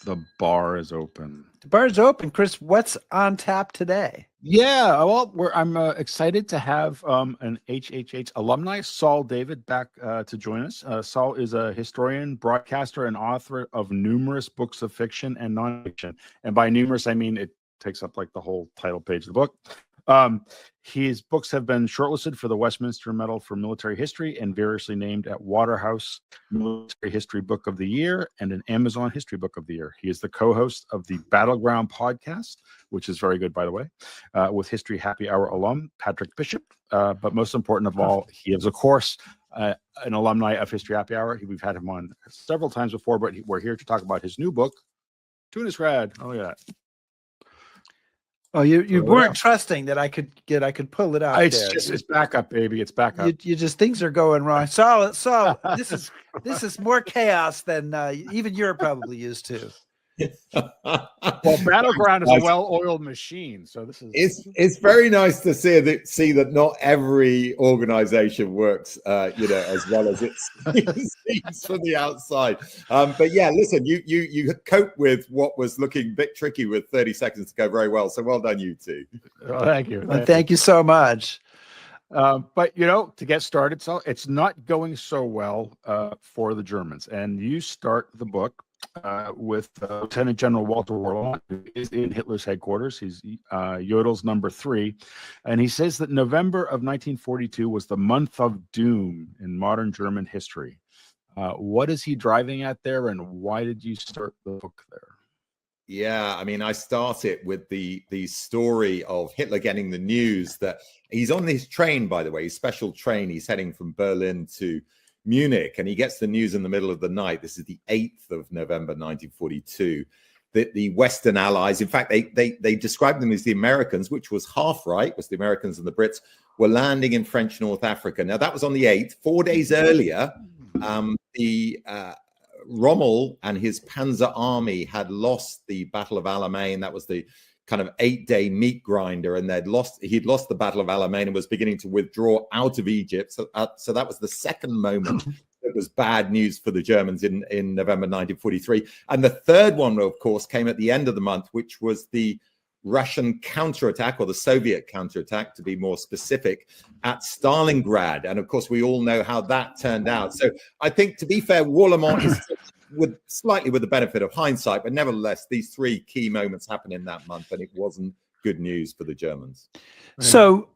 The bar is open. The bar is open. Chris, what's on tap today? Yeah, well, I'm excited to have an HHH alumni, Saul David, back to join us. Saul is a historian, broadcaster, and author of numerous books of fiction and nonfiction. And by numerous, I mean it takes up like the whole title page of the book. His books have been shortlisted for the Westminster Medal for Military History and variously named at Waterhouse Military History Book of the Year and an Amazon History Book of the Year. He is the co-host of the Battleground podcast, which is very good, by the way, with History Happy Hour alum Patrick Bishop. But most important of all, he is, of course, an alumni of History Happy Hour. We've had him on several times before, but we're here to talk about his new book, Tunisgrad. Oh, yeah. Oh, you weren't trusting that I could pull it out. It's back up, baby. It's back up. You just, things are going wrong. Saul, this is more chaos than even you're probably used to. Well, Battleground is a well-oiled machine, so this is. It's very nice to see that not every organization works, as well as it seems from the outside. But yeah, listen, you cope with what was looking a bit tricky with 30 seconds to go very well. So well done, you two. Oh, thank you. Thank you so much. But to get started, so it's not going so well for the Germans, and you start the book with Lieutenant General Walter Warlock, who is in Hitler's headquarters. He's Jodel's number 3, and he says that November of 1942 was the month of doom in modern German history. What is he driving at there, and why did you start the book there? Yeah, I mean, I started with the story of Hitler getting the news that he's on his train, by the way, his special train. He's heading from Berlin to Munich, and he gets the news in the middle of the night. This is the 8th of November, 1942, that the Western Allies, in fact, they described them as the Americans, which was half right, was the Americans and the Brits, were landing in French North Africa. Now, that was on the 8th. 4 days earlier, Rommel and his Panzer Army had lost the Battle of Alamein. That was the kind of 8-day meat grinder, and he'd lost the Battle of Alamein and was beginning to withdraw out of Egypt. So that was the second moment that was bad news for the Germans in November 1943. And the third one, of course, came at the end of the month, which was the Russian counterattack, or the Soviet counterattack, to be more specific, at Stalingrad. And of course, we all know how that turned out. So I think, to be fair, Warlimont is slightly with the benefit of hindsight, but nevertheless, these 3 key moments happened in that month, and it wasn't good news for the Germans. So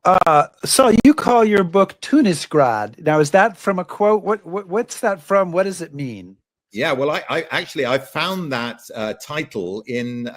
you call your book Tunisgrad. Now, is that from a quote? What's that from? What does it mean? Yeah, well, I found that title in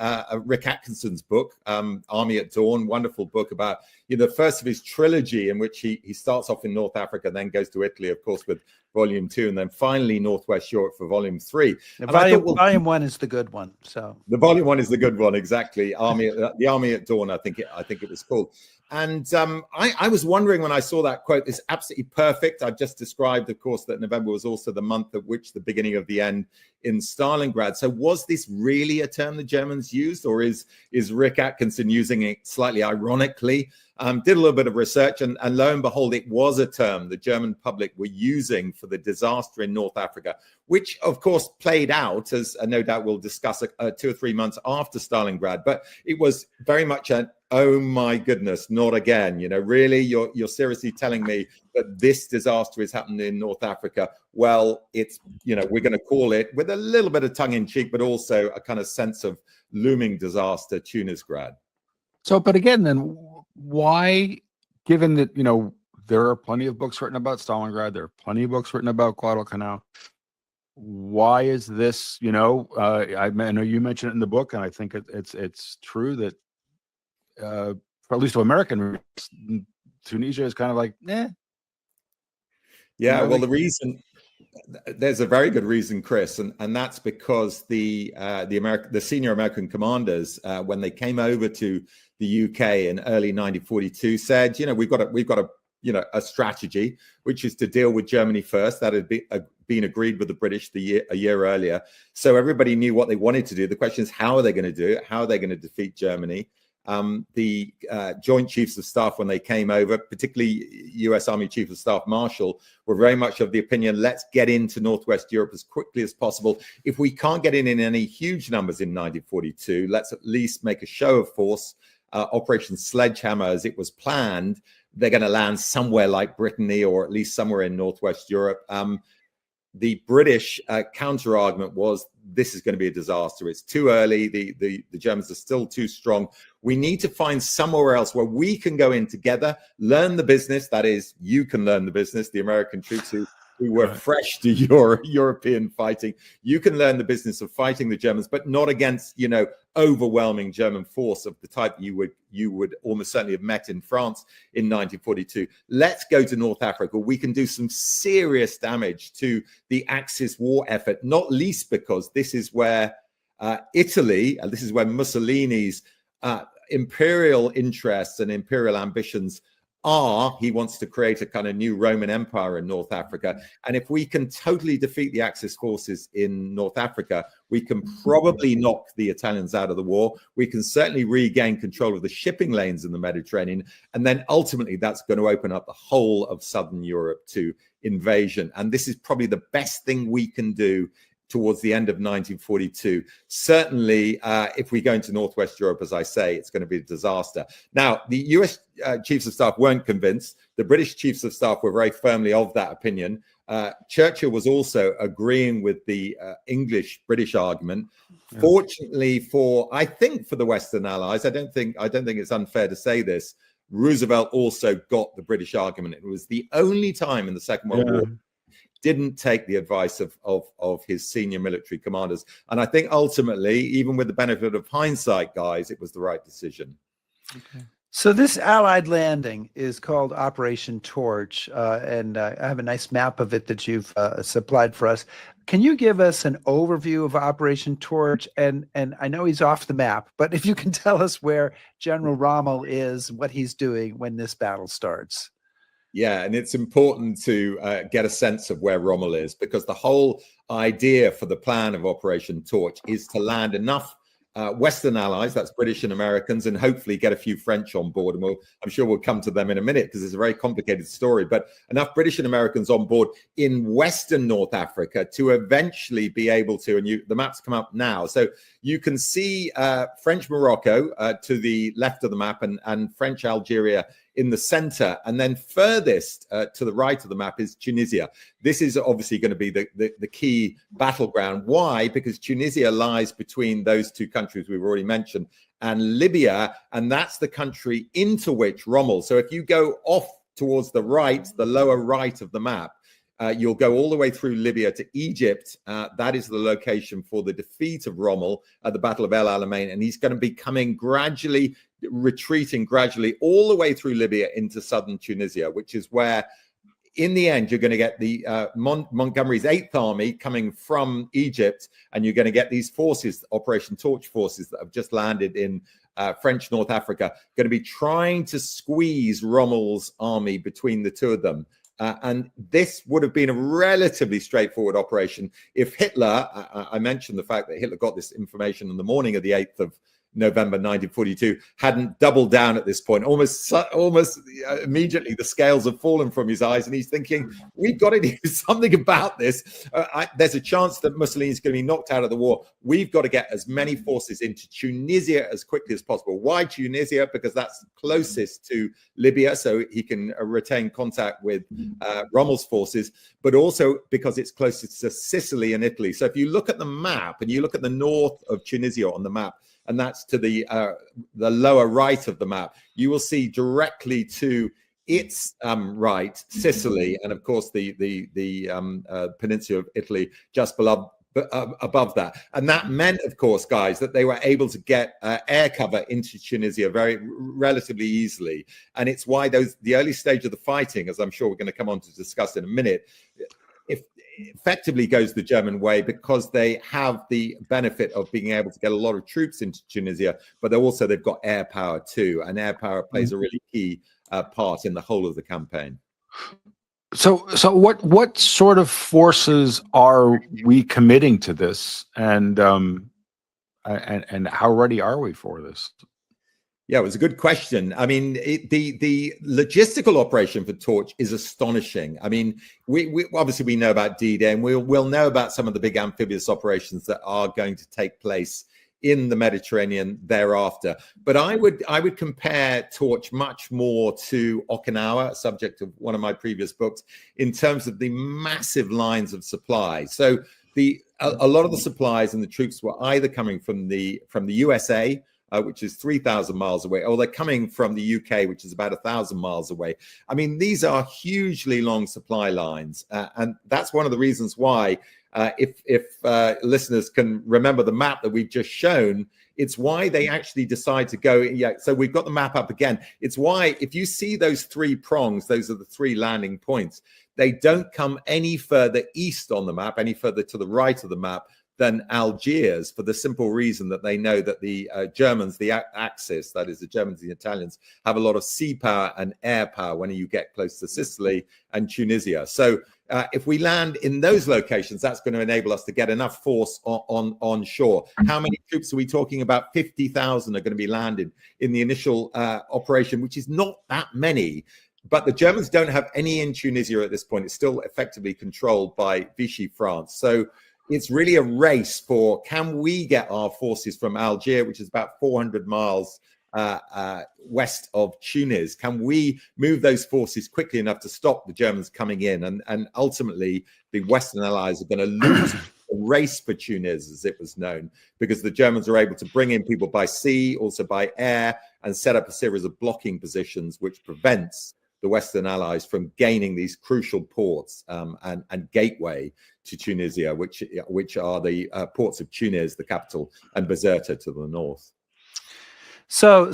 Rick Atkinson's book, Army at Dawn, wonderful book about the first of his trilogy, in which he starts off in North Africa, then goes to Italy, of course, with Volume 2, and then finally Northwest Europe for Volume 3. Volume 1 is the good one. So the Volume 1 is the good one, exactly. The Army at Dawn, I think it was called. And I was wondering when I saw that quote, it's absolutely perfect. I've just described, of course, that November was also the month at which the beginning of the end in Stalingrad. So was this really a term the Germans used, or is Rick Atkinson using it slightly ironically? Did a little bit of research, and lo and behold, it was a term the German public were using for the disaster in North Africa, which, of course, played out, as no doubt we'll discuss, 2 or 3 months after Stalingrad. But it was very much an, oh my goodness, not again. Really, you're seriously telling me that this disaster is happening in North Africa? Well, it's, we're going to call it, with a little bit of tongue in cheek, but also a kind of sense of looming disaster, Tunisgrad. So, but again, then why, given that, there are plenty of books written about Stalingrad, there are plenty of books written about Guadalcanal, why is this, I know you mentioned it in the book, and I think it's true that, for at least to American readers, Tunisia is kind of like, eh. Yeah, well, there's a very good reason, Chris, and that's because the senior American commanders, when they came over to the UK in early 1942, said, we've got a strategy, which is to deal with Germany first. That had been agreed with the British a year earlier. So everybody knew what they wanted to do. The question is, how are they going to do it? How are they going to defeat Germany? The Joint Chiefs of Staff, when they came over, particularly US Army Chief of Staff Marshall, were very much of the opinion, let's get into Northwest Europe as quickly as possible. If we can't get in any huge numbers in 1942, let's at least make a show of force. Operation Sledgehammer, as it was planned, they're going to land somewhere like Brittany or at least somewhere in Northwest Europe. The British counter argument was, this is going to be a disaster. It's too early. The Germans are still too strong. We need to find somewhere else where we can go in together, learn the business. That is, you can learn the business, the American troops who were fresh to European fighting. You can learn the business of fighting the Germans, but not against, you know, overwhelming German force of the type you would almost certainly have met in France in 1942. Let's go to North Africa. We can do some serious damage to the Axis war effort, not least because this is where Italy, this is where Mussolini's imperial interests and imperial ambitions are. He wants to create a kind of new Roman Empire in North Africa. And if we can totally defeat the Axis forces in North Africa, we can probably knock the Italians out of the war. We can certainly regain control of the shipping lanes in the Mediterranean. And then ultimately, that's going to open up the whole of Southern Europe to invasion. And this is probably the best thing we can do towards the end of 1942. Certainly, if we go into Northwest Europe, as I say, it's going to be a disaster. Now, the US Chiefs of Staff weren't convinced. The British Chiefs of Staff were very firmly of that opinion. Churchill was also agreeing with the British argument. Yeah. Fortunately I think for the Western Allies, I don't think it's unfair to say this, Roosevelt also got the British argument. It was the only time in the Second World War didn't take the advice of his senior military commanders. And I think ultimately, even with the benefit of hindsight, guys, it was the right decision. Okay. So this Allied landing is called Operation Torch, and I have a nice map of it that you've supplied for us. Can you give us an overview of Operation Torch? And I know he's off the map, but if you can tell us where General Rommel is, what he's doing when this battle starts. Yeah, and it's important to get a sense of where Rommel is, because the whole idea for the plan of Operation Torch is to land enough Western allies, that's British and Americans, and hopefully get a few French on board. And I'm sure we'll come to them in a minute because it's a very complicated story, but enough British and Americans on board in Western North Africa to eventually be able to, and the maps come up now. So you can see French Morocco to the left of the map and French Algeria in the center, and then furthest to the right of the map is Tunisia. This is obviously going to be the key battleground. Why? Because Tunisia lies between those two countries we've already mentioned and Libya, and that's the country into which Rommel. So if you go off towards the right, the lower right of the map, you'll go all the way through Libya to Egypt. That is the location for the defeat of Rommel at the Battle of El Alamein, and he's going to be coming gradually, retreating gradually all the way through Libya into southern Tunisia, which is where, in the end, you're going to get the Montgomery's 8th Army coming from Egypt, and you're going to get these forces, Operation Torch forces, that have just landed in French North Africa, going to be trying to squeeze Rommel's army between the two of them. And this would have been a relatively straightforward operation if Hitler, I mentioned the fact that Hitler got this information on the morning of the 8th of November 1942, hadn't doubled down at this point. Almost immediately the scales have fallen from his eyes, and he's thinking, we've got to do something about this. There's a chance that Mussolini is going to be knocked out of the war. We've got to get as many forces into Tunisia as quickly as possible. Why Tunisia? Because that's closest to Libya, so he can retain contact with Rommel's forces, but also because it's closest to Sicily and Italy. So if you look at the map and you look at the north of Tunisia on the map, and that's to the lower right of the map, you will see directly to its right Sicily, and of course the peninsula of Italy just above that. And that meant, of course, guys, that they were able to get air cover into Tunisia relatively easily. And it's why the early stage of the fighting, as I'm sure we're going to come on to discuss in a minute, effectively goes the German way, because they have the benefit of being able to get a lot of troops into Tunisia, but they've got air power too, and air power plays a really key part in the whole of the campaign. So what sort of forces are we committing to this, and how ready are we for this? Yeah, it was a good question. I mean, the logistical operation for Torch is astonishing. I mean, we obviously we know about D-Day, and we'll know about some of the big amphibious operations that are going to take place in the Mediterranean thereafter. But I would compare Torch much more to Okinawa, subject of one of my previous books, in terms of the massive lines of supply. So a lot of the supplies and the troops were either coming from the USA, which is 3,000 miles away, or they're coming from the UK, which is about 1,000 miles away. I mean, these are hugely long supply lines. And that's one of the reasons why, if listeners can remember the map that we've just shown, it's why they actually decide to go. Yeah, so we've got the map up again. It's why, if you see those three prongs, those are the three landing points. They don't come any further east on the map, any further to the right of the map, than Algiers, for the simple reason that they know that the Germans, the Axis, that is the Germans and the Italians, have a lot of sea power and air power when you get close to Sicily and Tunisia. So if we land in those locations, that's going to enable us to get enough force on shore. How many troops are we talking about? 50,000 are going to be landed in the initial operation, which is not that many. But the Germans don't have any in Tunisia at this point. It's still effectively controlled by Vichy France. So it's really a race for, can we get our forces from Algiers, which is about 400 miles west of Tunis? Can we move those forces quickly enough to stop the Germans coming in? And ultimately, the Western Allies are going to lose the race for Tunis, as it was known, because the Germans are able to bring in people by sea, also by air, and set up a series of blocking positions, which prevents the Western Allies from gaining these crucial ports and gateway to Tunisia, which are the ports of Tunis, the capital, and Bizerta to the north. So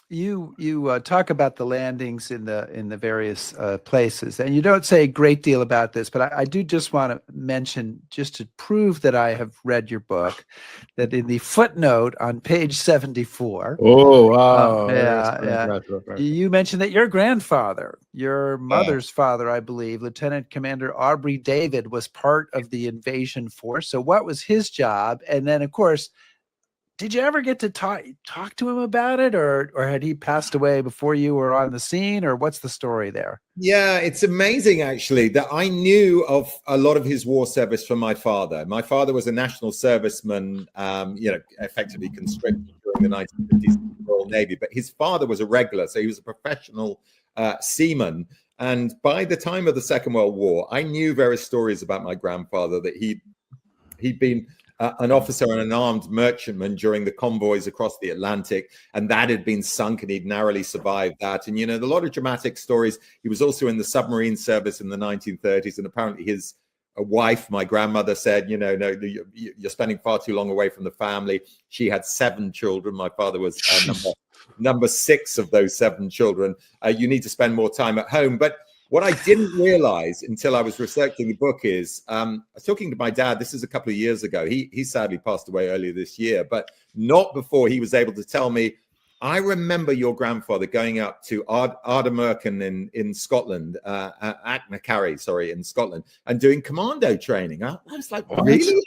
you talk about the landings in the various places, and you don't say a great deal about this, but I do just want to mention, just to prove that I have read your book, that in the footnote on page 74. Oh, wow. You mentioned that your grandfather, your mother's father, I believe, Lieutenant Commander Aubrey David, was part of the invasion force. So what was his job? And then, of course, did you ever get to talk to him about it, or had he passed away before you were on the scene, or what's the story there? Yeah, it's amazing, actually, that I knew of a lot of his war service from my father. My father was a national serviceman, effectively conscripted during the 1950s in the Royal Navy, but his father was a regular, so he was a professional seaman. And by the time of the Second World War, I knew various stories about my grandfather, that he'd been an officer and an armed merchantman during the convoys across the Atlantic, and that had been sunk, and he'd narrowly survived that. And, a lot of dramatic stories. He was also in the submarine service in the 1930s, and apparently his wife, my grandmother, said, no, you're spending far too long away from the family. She had 7 children. My father was number 6 of those 7 children. You need to spend more time at home. But what I didn't realize until I was researching the book is, I was talking to my dad, this is a couple of years ago. He sadly passed away earlier this year, but not before he was able to tell me, I remember your grandfather going up to Ardmurchan in Scotland, Achnacarry, in Scotland, and doing commando training. I was like, really?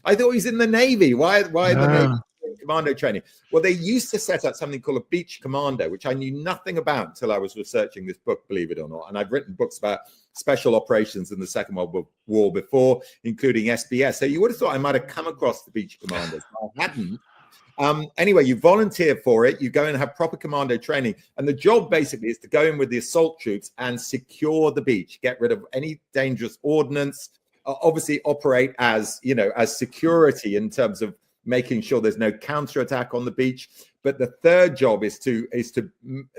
I thought he was in the Navy. Why the Navy? Commando training. Well, they used to set up something called a beach commando, which I knew nothing about until I was researching this book, believe it or not. And I've written books about special operations in the Second World War before, including SBS. So you would have thought I might have come across the beach commandos. I hadn't. Anyway, you volunteer for it. You go and have proper commando training. And the job basically is to go in with the assault troops and secure the beach, get rid of any dangerous ordnance, obviously operate as security in terms of making sure there's no counterattack on the beach. But the third job is to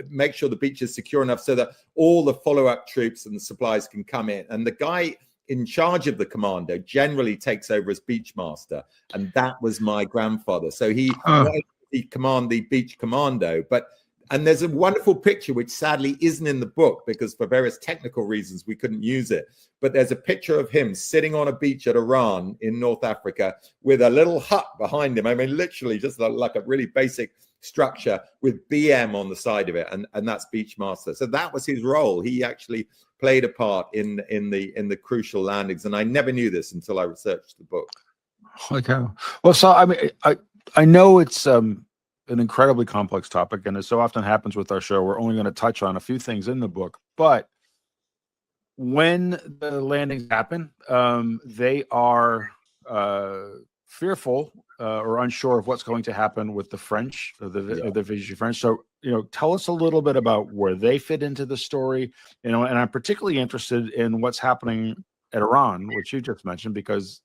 make sure the beach is secure enough so that all the follow-up troops and the supplies can come in. And the guy in charge of the commando generally takes over as beach master. And that was my grandfather. So he command the beach commando, and there's a wonderful picture, which sadly isn't in the book because for various technical reasons, we couldn't use it. But there's a picture of him sitting on a beach at Oran in North Africa with a little hut behind him. I mean, literally just like a really basic structure with BM on the side of it. And that's Beachmaster. So that was his role. He actually played a part in the crucial landings. And I never knew this until I researched the book. Okay. Well, so I mean, I know it's an incredibly complex topic, and as so often happens with our show, we're only going to touch on a few things in the book. But when the landings happen, they are fearful or unsure of what's going to happen with the French, or the Vichy French. So, tell us a little bit about where they fit into the story, and I'm particularly interested in what's happening at Iran, which you just mentioned, because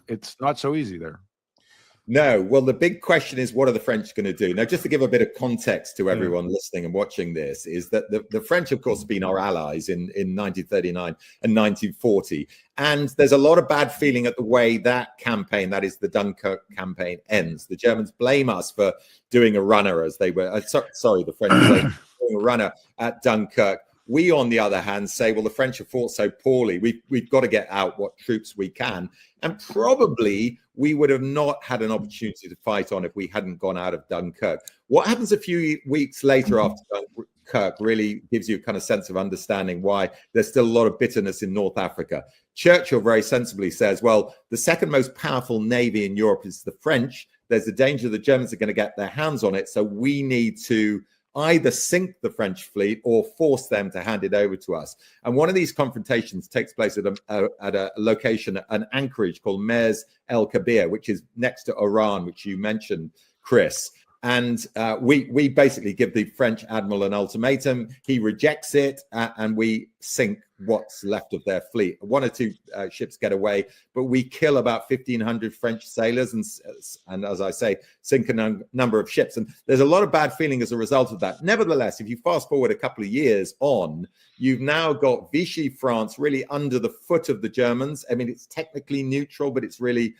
it's not so easy there. No, well, the big question is, what are the French going to do? Now, just to give a bit of context to everyone listening and watching this, is that the French, of course, have been our allies in 1939 and 1940. And there's a lot of bad feeling at the way that campaign, that is the Dunkirk campaign, ends. The Germans blame us for doing a runner, as they were, sorry, the French blame doing a runner at Dunkirk. We, on the other hand, say, well, the French have fought so poorly, we've got to get out what troops we can. And probably we would have not had an opportunity to fight on if we hadn't gone out of Dunkirk. What happens a few weeks later after Dunkirk really gives you a kind of sense of understanding why there's still a lot of bitterness in North Africa. Churchill very sensibly says, well, the second most powerful navy in Europe is the French. There's a danger the Germans are going to get their hands on it. So we need to either sink the French fleet or force them to hand it over to us. And one of these confrontations takes place at a location, an anchorage called Mers El Kabir, which is next to Oran, which you mentioned, Chris. And we basically give the French admiral an ultimatum. He rejects it, and we sink what's left of their fleet. One or two ships get away, but we kill about 1,500 French sailors and as I say, sink a number of ships. And there's a lot of bad feeling as a result of that. Nevertheless, if you fast forward a couple of years on, you've now got Vichy France really under the foot of the Germans. I mean, it's technically neutral, but it's really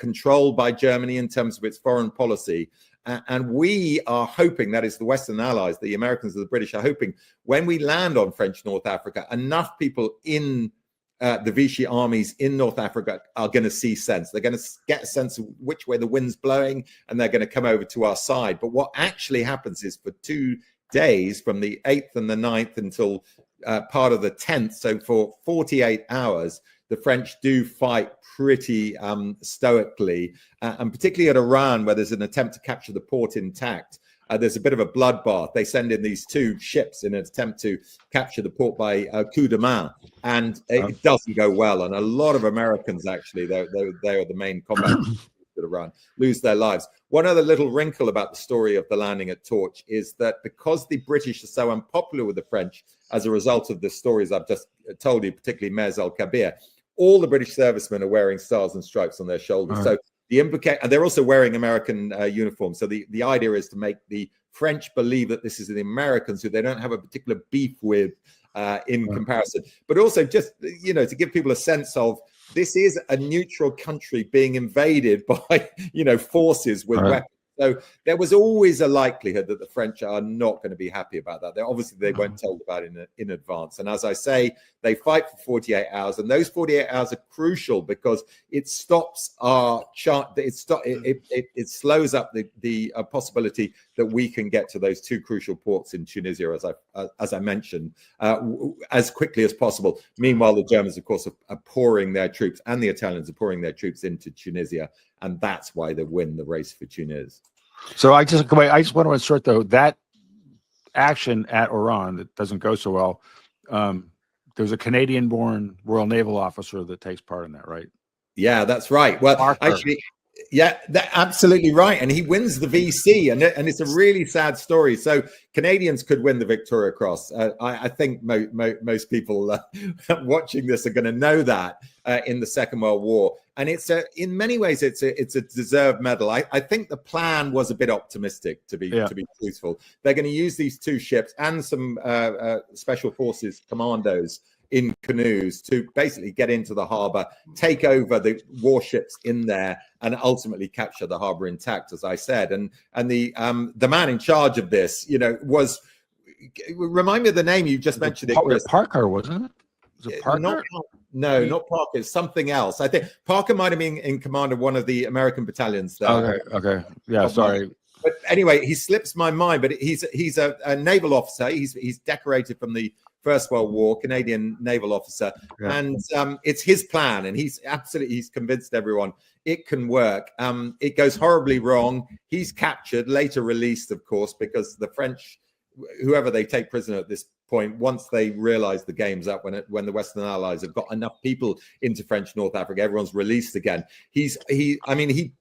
controlled by Germany in terms of its foreign policy. And we are hoping, that is the Western allies, the Americans and the British are hoping, when we land on French North Africa, enough people in the Vichy armies in North Africa are going to see sense. They're going to get a sense of which way the wind's blowing, and they're going to come over to our side. But what actually happens is, for 2 days, from the 8th and the 9th until part of the 10th, so for 48 hours, the French do fight pretty stoically, and particularly at Oran, where there's an attempt to capture the port intact. There's a bit of a bloodbath. They send in these 2 ships in an attempt to capture the port by coup de main, and it doesn't go well. And a lot of Americans, actually, they are the main combat at Iran, lose their lives. One other little wrinkle about the story of the landing at Torch is that because the British are so unpopular with the French as a result of the stories I've just told you, particularly Mers El Kabir, all the British servicemen are wearing stars and stripes on their shoulders. So the and they're also wearing American uniforms. So the idea is to make the French believe that this is the Americans who they don't have a particular beef with in comparison. But also just, to give people a sense of, this is a neutral country being invaded by, forces with weapons. So there was always a likelihood that the French are not going to be happy about that. They weren't told about it in advance. And as I say, they fight for 48 hours, and those 48 hours are crucial because it stops our chart. It slows up the possibility that we can get to those 2 crucial ports in Tunisia, as I mentioned, as quickly as possible. Meanwhile, the Germans, of course, are pouring their troops, and the Italians are pouring their troops into Tunisia. And that's why they win the race for Tunis. So I just want to insert, though, that action at Oran that doesn't go so well. There's a Canadian-born Royal Naval officer that takes part in that, right? Yeah, that's right. Well, Parker. Actually, yeah, that's absolutely right. And he wins the VC, and it's a really sad story. So Canadians could win the Victoria Cross. I think most people watching this are going to know that in the Second World War. And in many ways, it's a deserved medal. I think the plan was a bit optimistic, to be truthful. They're going to use these 2 ships and some special forces commandos in canoes to basically get into the harbor, take over the warships in there, and ultimately capture the harbor intact, as I said. And the man in charge of this, was, remind me of the name you just mentioned. Parker, wasn't it? Was it Parker? Not Parker. It's something else. I think Parker might have been in command of one of the American battalions there. Okay. Yeah, sorry. But anyway, he slips my mind. But he's a naval officer. He's decorated from the First World War, Canadian naval officer. Yeah. And it's his plan, and he's convinced everyone it can work. It goes horribly wrong. He's captured, later released, of course, because the French, whoever they take prisoner at this point, once they realize the game's up, when the Western Allies have got enough people into French North Africa, everyone's released again. He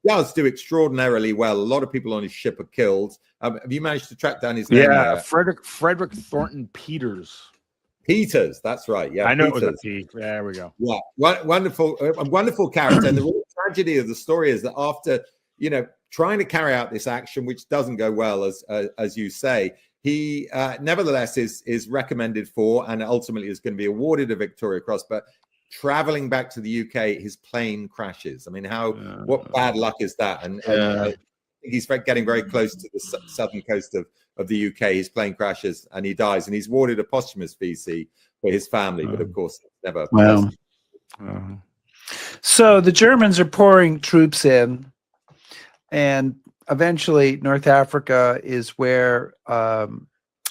does do extraordinarily well. A lot of people on his ship are killed. Have you managed to track down his name? Yeah, Frederick Thornton Peters. Peters, that's right. Yeah, I know Peters. it was a P. There we go. Yeah, wonderful character. And the real tragedy of the story is that after trying to carry out this action, which doesn't go well, as you say, he nevertheless is recommended for, and ultimately is going to be awarded a Victoria Cross. But traveling back to the UK, his plane crashes. I mean, what bad luck is that? And he's getting very close to the southern coast of the UK. His plane crashes and he dies, and he's awarded a posthumous VC for his family, but of course never. Wow. So the Germans are pouring troops in, and eventually North Africa is where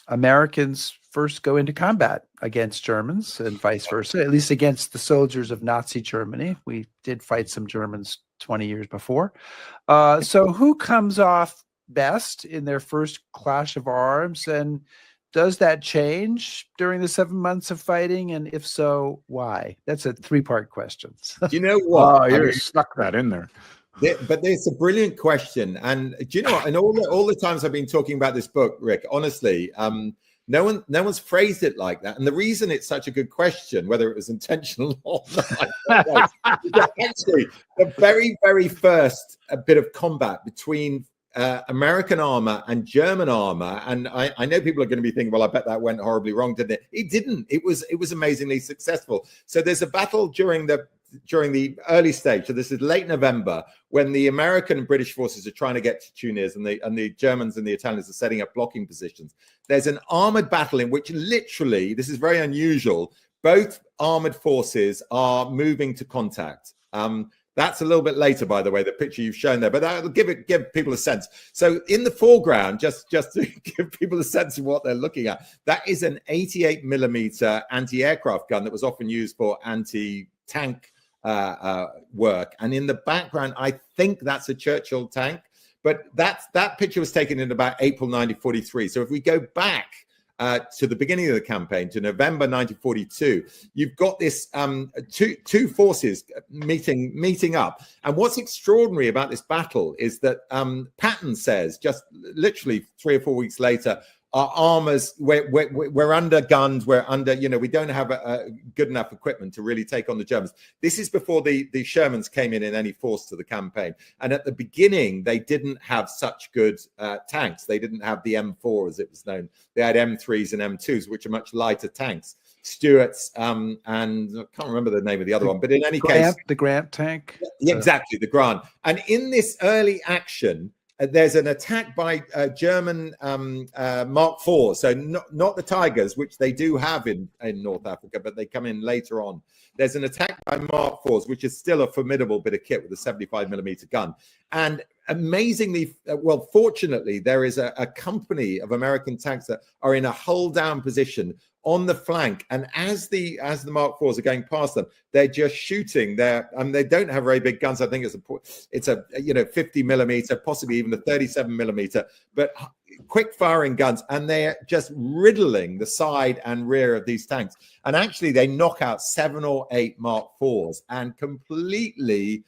Americans first go into combat against Germans, and vice versa, at least against the soldiers of Nazi Germany. We did fight some Germans 20 years before. So who comes off best in their first clash of arms, and does that change during the 7 months of fighting, and if so, why? That's a three-part question. Do you know what? Oh, you stuck that in there. But it's a brilliant question, and do you know what? And all the times I've been talking about this book, Rick, honestly, no one's phrased it like that. And the reason it's such a good question, whether it was intentional or not, actually, the very, very first bit of combat between American armor and German armor, and I know people are going to be thinking, well, I bet that went horribly wrong, didn't it? It didn't. It was amazingly successful. So there's a battle during the early stage. So this is late November, when the American and British forces are trying to get to Tunis, and the Germans and the Italians are setting up blocking positions. There's an armored battle in which literally, this is very unusual, both armored forces are moving to contact. That's a little bit later, by the way, the picture you've shown there, but that'll give people a sense. So in the foreground, just to give people a sense of what they're looking at, that is an 88 millimeter anti-aircraft gun that was often used for anti-tank work. And in the background, I think that's a Churchill tank, but that picture was taken in about April 1943. So if we go back to the beginning of the campaign, to November 1942, you've got this two forces meeting up. And what's extraordinary about this battle is that Patton says, just literally 3 or 4 weeks later, our armors, we're undergunned, we're under, we don't have a good enough equipment to really take on the Germans. This is before the Shermans came in any force to the campaign. And at the beginning, they didn't have such good tanks. They didn't have the M4, as it was known. They had M3s and M2s, which are much lighter tanks. Stuart's, and I can't remember the name of the other one, but in any case. The Grant tank? Exactly, the Grant. And in this early action, there's an attack by German Mark IV, so not the Tigers, which they do have in North Africa, but they come in later on. There's an attack by Mark IVs, which is still a formidable bit of kit with a 75 millimeter gun. And amazingly, well, fortunately, there is a company of American tanks that are in a hold down position on the flank, and as the Mark IVs are going past them, they're just shooting. They don't have very big guns. I think it's a 50 millimeter, possibly even a 37 millimeter, but quick firing guns, and they're just riddling the side and rear of these tanks. And actually, they knock out 7 or 8 Mark IVs and completely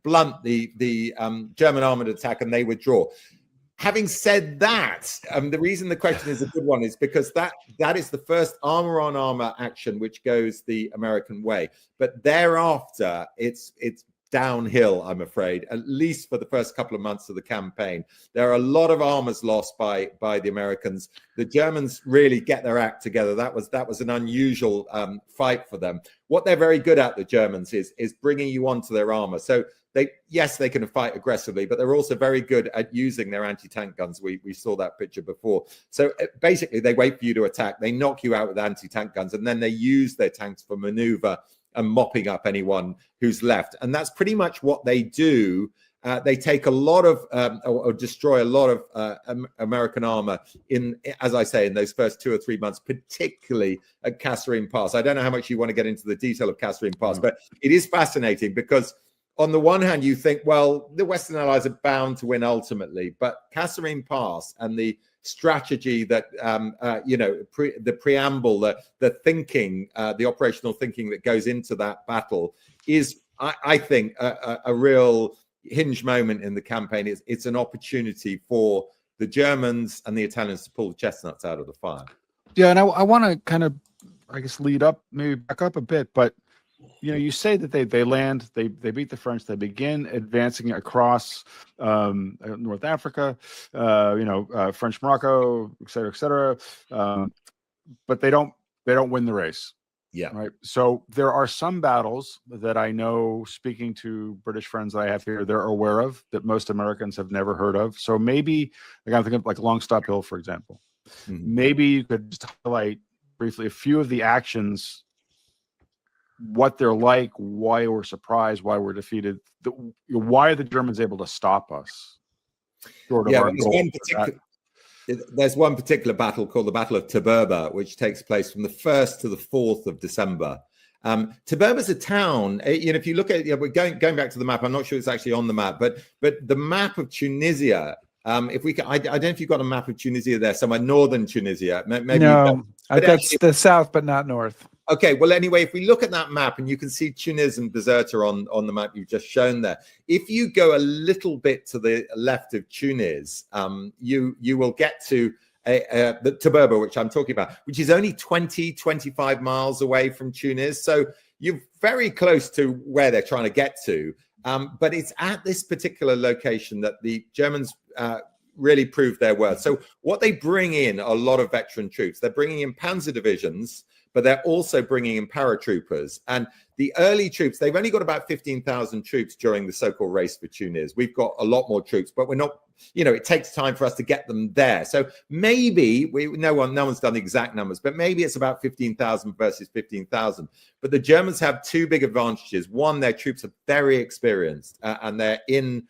blunt the German armored attack, and they withdraw. Having said that, the reason the question is a good one is because that is the first armor on armor action which goes the American way. But thereafter, it's downhill, I'm afraid, at least for the first couple of months of the campaign. There are a lot of armors lost by the Americans. The Germans really get their act together. That was an unusual fight for them. What they're very good at, the Germans, is bringing you onto their armor. So they can fight aggressively, but they're also very good at using their anti-tank guns. We saw that picture before. So basically, they wait for you to attack. They knock you out with anti-tank guns, and then they use their tanks for maneuver and mopping up anyone who's left. And that's pretty much what they do. They take a lot of or destroy a lot of American armor in, as I say, in those first 2 or 3 months, particularly at Kasserine Pass. I don't know how much you want to get into the detail of Kasserine Pass, but it is fascinating because on the one hand, you think, well, the Western Allies are bound to win ultimately, but Kasserine Pass and the strategy that, the preamble, the thinking, the operational thinking that goes into that battle is, I think, a real hinge moment in the campaign. It's an opportunity for the Germans and the Italians to pull the chestnuts out of the fire. Yeah, and I want to kind of, I guess, lead up, maybe back up a bit, but you say that they land, they beat the French, they begin advancing across North Africa, French Morocco, et cetera, but they don't win the race. Yeah. Right. So there are some battles that I know, speaking to British friends that I have here, they're aware of that most Americans have never heard of. So maybe, like I'm thinking of like Long Stop Hill, for example. Mm-hmm. Maybe you could just highlight briefly a few of the actions, what they're like, why we're surprised, why we're defeated, why are the Germans able to stop us? There's one particular battle called the Battle of Taberba, which takes place from the 1st to the 4th of December. Taberba's a town. If you look at, we're going back to the map. I'm not sure it's actually on the map, but the map of Tunisia. If we can, I don't know if you've got a map of Tunisia there somewhere, northern Tunisia. Maybe no, I've got the south, but not north. Okay, well, anyway, if we look at that map, and you can see Tunis and Bizerta on the map you've just shown there. If you go a little bit to the left of Tunis, you will get to the Taberba, which I'm talking about, which is only 25 miles away from Tunis. So you're very close to where they're trying to get to. But it's at this particular location that the Germans really proved their worth. So what they bring in are a lot of veteran troops. They're bringing in panzer divisions, but they're also bringing in paratroopers. And the early troops, they've only got about 15,000 troops during the so-called race for Tunis. We've got a lot more troops, but we're not, it takes time for us to get them there. So maybe, no one's done the exact numbers, but maybe it's about 15,000 versus 15,000. But the Germans have two big advantages. One, their troops are very experienced and they're in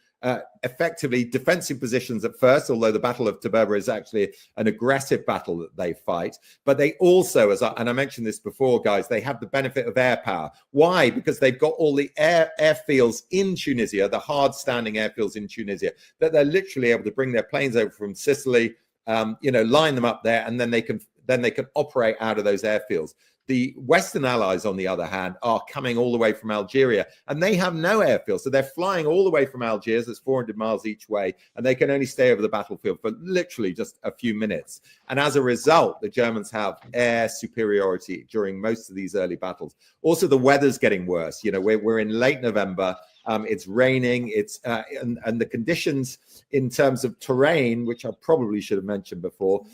effectively defensive positions at first, although the Battle of Taberba is actually an aggressive battle that they fight. But they also, and I mentioned this before, guys, they have the benefit of air power. Why? Because they've got all the airfields in Tunisia, the hard-standing airfields in Tunisia, that they're literally able to bring their planes over from Sicily, line them up there, and then they can operate out of those airfields. The Western Allies, on the other hand, are coming all the way from Algeria, and they have no airfield. So they're flying all the way from Algiers. That's 400 miles each way, and they can only stay over the battlefield for literally just a few minutes. And as a result, the Germans have air superiority during most of these early battles. Also, the weather's getting worse. We're in late November. It's raining. And the conditions in terms of terrain, which I probably should have mentioned before,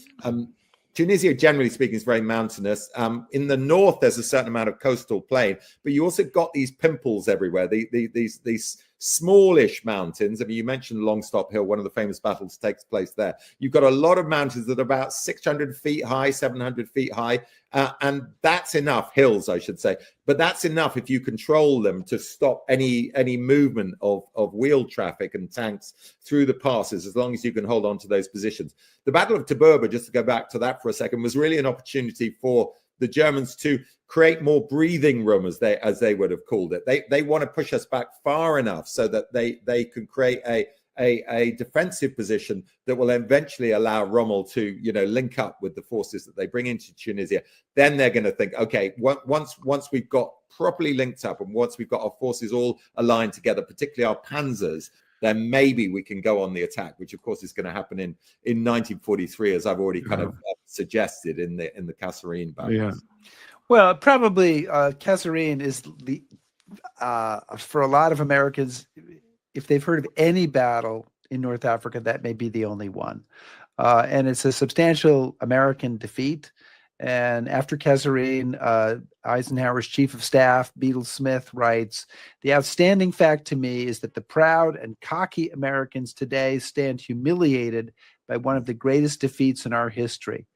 Tunisia, generally speaking, is very mountainous. In the north, there's a certain amount of coastal plain, but you also got these pimples everywhere, these smallish mountains. I mean, you mentioned Long Stop Hill, one of the famous battles takes place there. You've got a lot of mountains that are about 600 feet high, 700 feet high, and that's enough, hills, I should say, but that's enough if you control them to stop any movement of wheel traffic and tanks through the passes, as long as you can hold on to those positions. The Battle of Taberba, just to go back to that for a second, was really an opportunity for the Germans to create more breathing room, as they would have called it. They want to push us back far enough so that they can create a defensive position that will eventually allow Rommel to link up with the forces that they bring into Tunisia. Then they're going to think, okay, once we've got properly linked up and once we've got our forces all aligned together, particularly our panzers, then maybe we can go on the attack, which of course is going to happen in 1943, as I've already kind of suggested in the Kasserine battle. Yeah. Well, probably Kasserine is the for a lot of Americans, if they've heard of any battle in North Africa, that may be the only one. And it's a substantial American defeat. And after Kasserine, Eisenhower's chief of staff, Beadle Smith, writes, "The outstanding fact to me is that the proud and cocky Americans today stand humiliated by one of the greatest defeats in our history.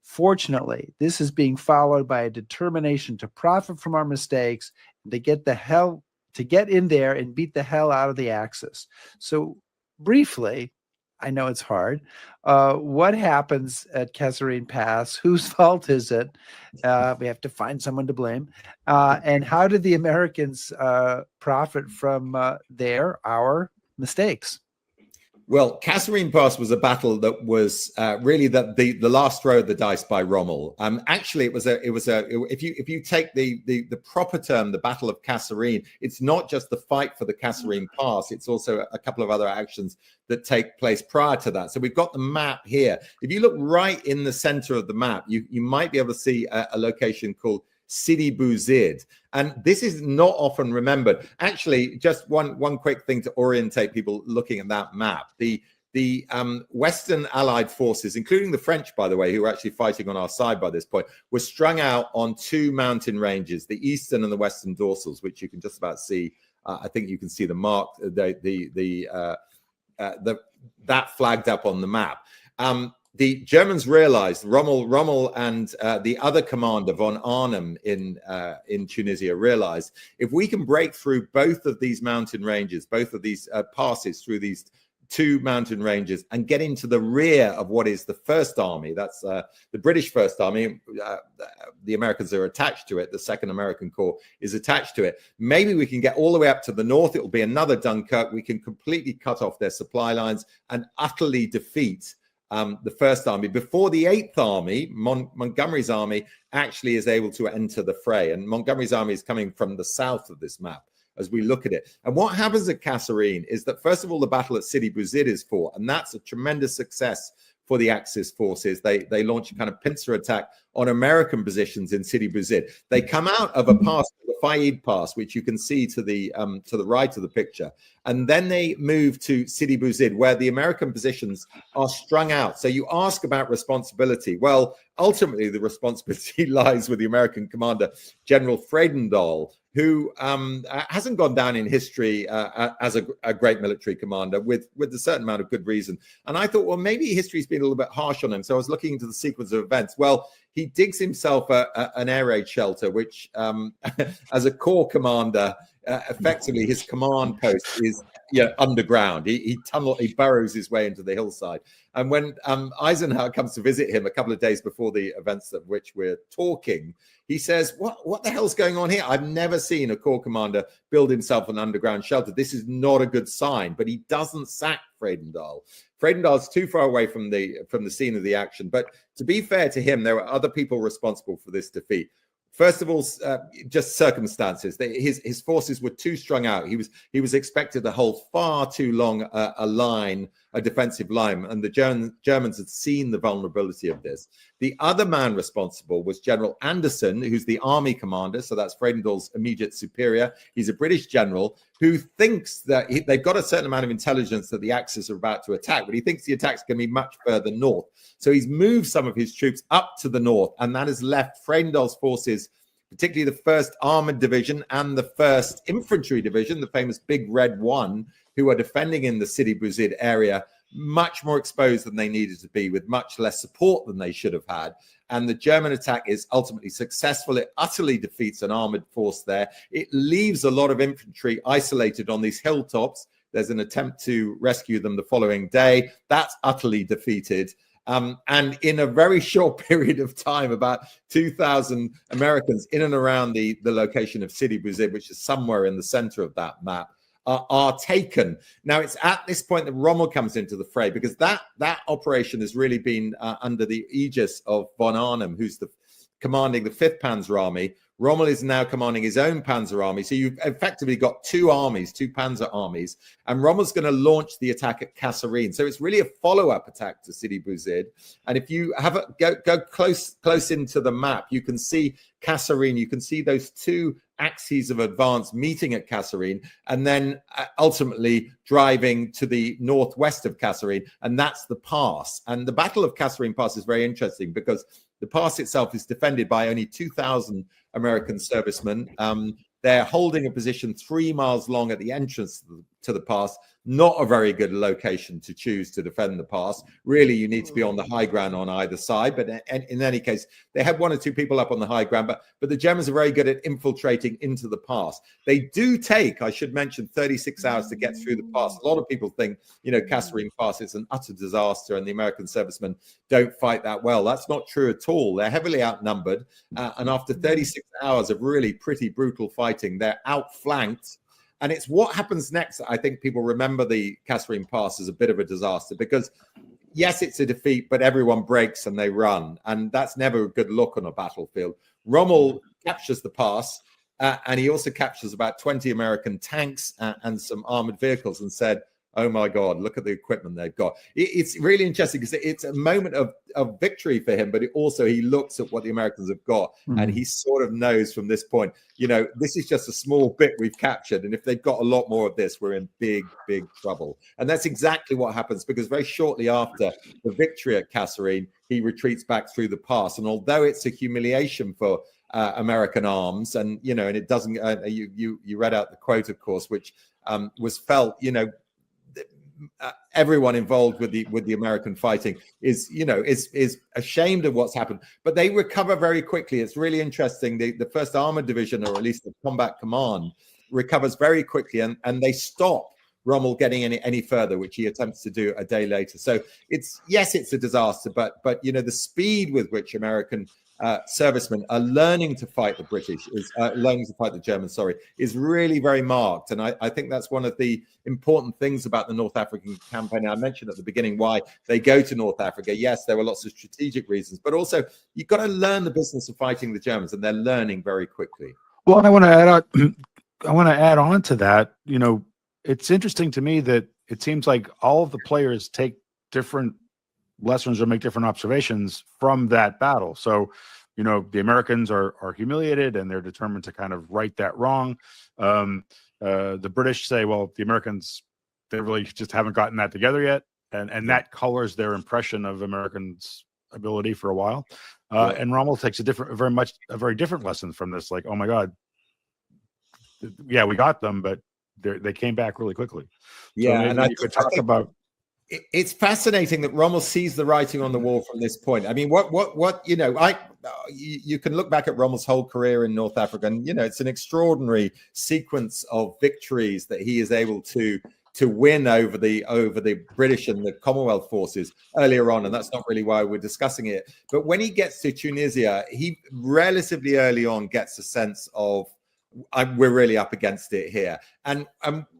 Fortunately, this is being followed by a determination to profit from our mistakes and to get the hell to get in there and beat the hell out of the Axis. So briefly, I know it's hard. What happens at Kasserine Pass? Whose fault is it? We have to find someone to blame. And how did the Americans profit from our mistakes? Well, Kasserine Pass was a battle that was really the last throw of the dice by Rommel. Actually, if you take the proper term, the Battle of Kasserine, it's not just the fight for the Kasserine Pass. It's also a couple of other actions that take place prior to that. So we've got the map here. If you look right in the center of the map, you might be able to see a location called Sidi Bouzid. And this is not often remembered. Actually, just one quick thing to orientate people looking at that map. The Western Allied forces, including the French, by the way, who were actually fighting on our side by this point, were strung out on two mountain ranges, the eastern and the western dorsals, which you can just about see. I think you can see the mark, that flagged up on the map. The Germans realized, Rommel and the other commander, von Arnim in Tunisia, realized if we can break through both of these mountain ranges, both of these passes through these two mountain ranges and get into the rear of what is the First Army, that's the British First Army, the Americans are attached to it, the Second American Corps is attached to it. Maybe we can get all the way up to the north, it will be another Dunkirk, we can completely cut off their supply lines and utterly defeat the First Army before the Eighth Army, Montgomery's army, actually is able to enter the fray. And Montgomery's army is coming from the south of this map as we look at it. And what happens at Kasserine is that, first of all, the battle at Sidi Bouzid is fought, and that's a tremendous success for the Axis forces. They launch a kind of pincer attack on American positions in Sidi Bouzid. They come out of a pass, the Faid Pass, which you can see to the right of the picture, and then they move to Sidi Bouzid, where the American positions are strung out. So you ask about responsibility. Well, ultimately, the responsibility lies with the American commander, General Fredendall, who hasn't gone down in history as a great military commander with a certain amount of good reason. And I thought, well, maybe history's been a little bit harsh on him. So I was looking into the sequence of events. Well, he digs himself an air raid shelter, which as a corps commander, effectively his command post is underground. He burrows his way into the hillside. And when Eisenhower comes to visit him a couple of days before the events of which we're talking, he says, what the hell's going on here? I've never seen a corps commander build himself an underground shelter. This is not a good sign. But he doesn't sack Fredendall. Fredendall's too far away from the scene of the action. But to be fair to him, there were other people responsible for this defeat. First of all, just circumstances. His forces were too strung out. He was expected to hold far too long a defensive line, and the Germans had seen the vulnerability of this. The other man responsible was General Anderson, who's the army commander, so that's Fredendall's immediate superior. He's a British general who thinks that they've got a certain amount of intelligence that the Axis are about to attack, but he thinks the attack's going to be much further north. So he's moved some of his troops up to the north, and that has left Fredendall's forces, particularly the 1st Armored Division and the 1st Infantry Division, the famous Big Red One, who are defending in the Sidi Bouzid area, much more exposed than they needed to be, with much less support than they should have had. And the German attack is ultimately successful. It utterly defeats an armored force there. It leaves a lot of infantry isolated on these hilltops. There's an attempt to rescue them the following day. That's utterly defeated. And in a very short period of time, about 2,000 Americans in and around the location of Sidi Bouzid, which is somewhere in the center of that map, are taken. Now, it's at this point that Rommel comes into the fray, because that operation has really been under the aegis of von Arnim, who's commanding the 5th Panzer Army. Rommel is now commanding his own Panzer Army. So you've effectively got two armies, two Panzer armies, and Rommel's going to launch the attack at Kasserine. So it's really a follow-up attack to Sidi Bouzid. And if you have go close into the map, you can see Kasserine. You can see those two axes of advance meeting at Kasserine, and then ultimately driving to the northwest of Kasserine, and that's the pass. And the Battle of Kasserine Pass is very interesting because the pass itself is defended by only 2,000 American servicemen. They're holding a position 3 miles long at the entrance to the pass. not a very good location to choose to defend the pass. Really, you need to be on the high ground on either side. But in any case, they had 1 or 2 people up on the high ground. But the Germans are very good at infiltrating into the pass. They do take, I should mention, 36 hours to get through the pass. A lot of people think, Kasserine Pass is an utter disaster and the American servicemen don't fight that well. That's not true at all. They're heavily outnumbered. And after 36 hours of really pretty brutal fighting, they're outflanked. And it's what happens next. I think people remember the Kasserine Pass as a bit of a disaster because, yes, it's a defeat, but everyone breaks and they run. And that's never a good look on a battlefield. Rommel captures the pass, and he also captures about 20 American tanks and some armored vehicles and said, oh, my God, look at the equipment they've got. It's really interesting because it's a moment of victory for him, but he looks at what the Americans have got, and he sort of knows from this point, this is just a small bit we've captured. And if they've got a lot more of this, we're in big, big trouble. And that's exactly what happens, because very shortly after the victory at Kasserine, he retreats back through the pass. And although it's a humiliation for American arms, and, and it doesn't, you read out the quote, of course, which was felt, everyone involved with the American fighting is ashamed of what's happened, but they recover very quickly. It's really interesting. The first Armored Division, or at least the Combat Command, recovers very quickly, and they stop Rommel getting any further, which he attempts to do a day later. So it's a disaster, but the speed with which American servicemen are learning to fight the Germans, is really very marked. And I think that's one of the important things about the North African campaign. I mentioned at the beginning why they go to North Africa. Yes, there were lots of strategic reasons, but also you've got to learn the business of fighting the Germans, and they're learning very quickly. Well, and I want to add on to that. It's interesting to me that it seems like all of the players take different lessons or make different observations from that battle. So, the Americans are humiliated and they're determined to kind of right that wrong. The British say, well, the Americans, they really just haven't gotten that together yet. And that colors their impression of Americans' ability for a while. And Rommel takes a very different lesson from this. Like, oh my God, yeah, we got them, but they came back really quickly. Yeah, so and you could talk about. It's fascinating that Rommel sees the writing on the wall from this point. I mean, you can look back at Rommel's whole career in North Africa, and it's an extraordinary sequence of victories that he is able to win over the British and the Commonwealth forces earlier on, and that's not really why we're discussing it. But when he gets to Tunisia, he relatively early on gets a sense of, we're really up against it here. And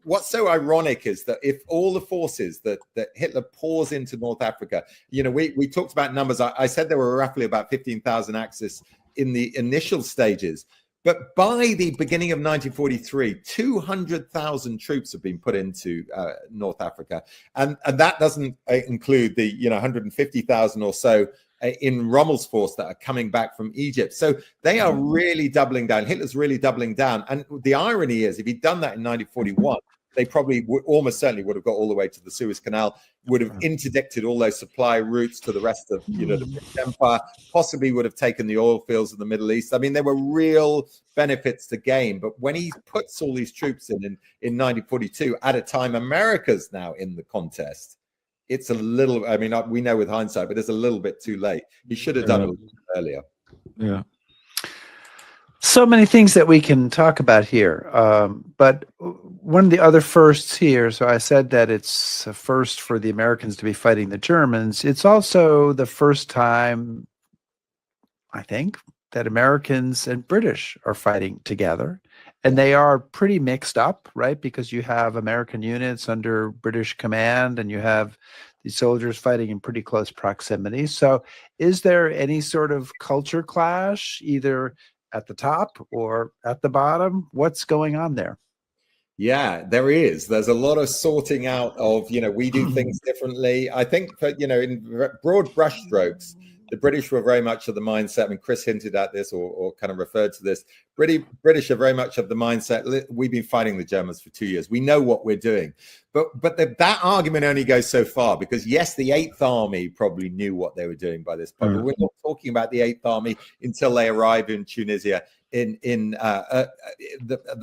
what's so ironic is that if all the forces that Hitler pours into North Africa, we talked about numbers. I said there were roughly about 15,000 Axis in the initial stages. But by the beginning of 1943, 200,000 troops have been put into North Africa. And that doesn't include the 150,000 or so in Rommel's force that are coming back from Egypt. So they are really doubling down. Hitler's really doubling down. And the irony is, if he'd done that in 1941, they probably almost certainly would have got all the way to the Suez Canal, would have interdicted all those supply routes to the rest of the British Empire, possibly would have taken the oil fields of the Middle East. I mean, there were real benefits to gain. But when he puts all these troops in 1942, at a time America's now in the contest, it's a little, I mean, we know with hindsight, but it's a little bit too late. He should have done it a little bit earlier. Yeah. So many things that we can talk about here. But one of the other firsts here, so I said that it's a first for the Americans to be fighting the Germans. It's also the first time, I think, that Americans and British are fighting together. And they are pretty mixed up, right? Because you have American units under British command, and you have these soldiers fighting in pretty close proximity. So is there any sort of culture clash, either at the top or at the bottom? What's going on there? Yeah, there is. There's a lot of sorting out of, we do things differently. I think, in broad brushstrokes, the British were very much of the mindset, I mean, Chris hinted at this or kind of referred to this. British are very much of the mindset, we've been fighting the Germans for 2 years. We know what we're doing. But that argument only goes so far, because yes, the 8th Army probably knew what they were doing by this point. But we're not talking about the 8th Army until they arrive in Tunisia the